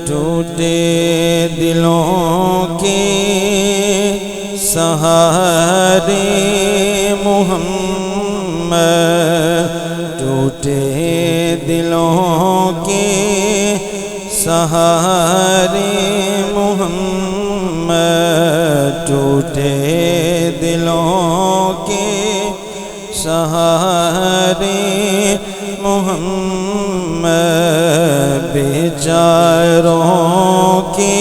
ٹوٹے دلوں کے سہارے محمد، ٹوٹے دلوں کے سہارے محمد، ٹوٹے دلوں کے سہارے محمد، بیچاروں کے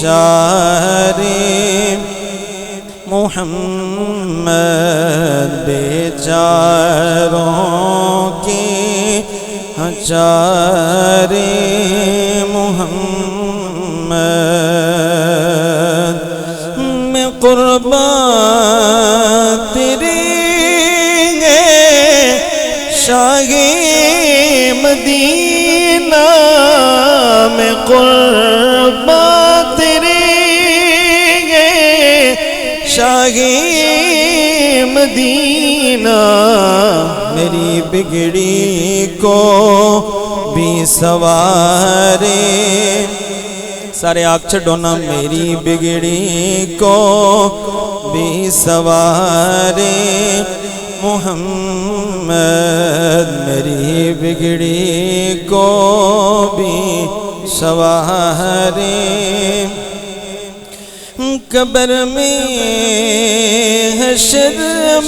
چارے محمد، بیچاروں کے چارے محمد، میں قربان تیری شاہی مدینہ، میں قربان تیری شاہی مدینہ، میری بگڑی کو بھی سوارے، سارے آگ چھڑو نا، میری بگڑی کو بھی سوارے محمد، میری بگڑی کو بھی سوارے، قبر میں حشر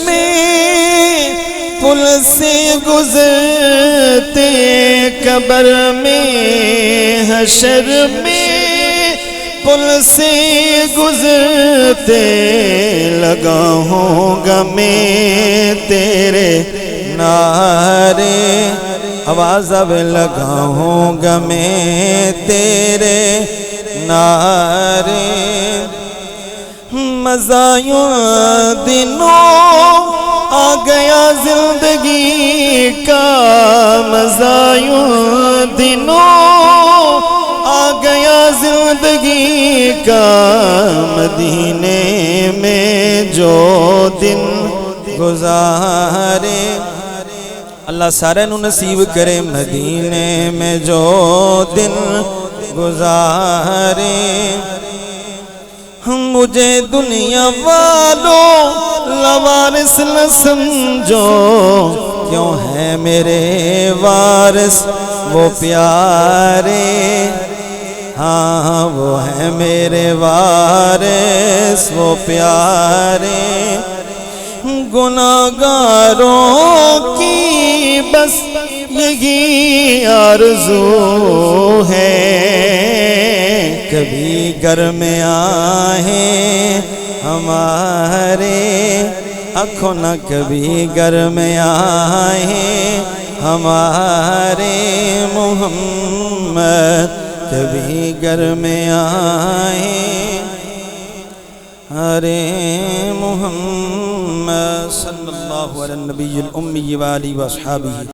میں پل سے گزرتے، قبر میں حشر میں پل سے گزرتے، لگا ہوں گا میں تیرے نعرے، آواز اب لگا ہوں گا میں تیرے نعرے، مزایوں دنوں آ گیا زندگی کا، مزایوں دنوں آ گیا زندگی کا، مدینے میں جو دن گزارے، اللہ سارے نو نصیب کرے، مدینے میں جو دن گزارے، مجھے دنیا والوں لوارث نہ سمجھو، کیوں ہے میرے وارث وہ پیارے، ہاں وہ ہے میرے وارث وہ پیارے، گناہگاروں کی بس یہی آرزو ہے، کبھی گھر میں آئیں ہمارے، آنکھوں نہ کبھی گھر میں آئیں ہمارے محمد، کبھی گھر میں آئیں ارے محمد، صلی اللہ علیہ النبی الامی وآلہ وصحابہ۔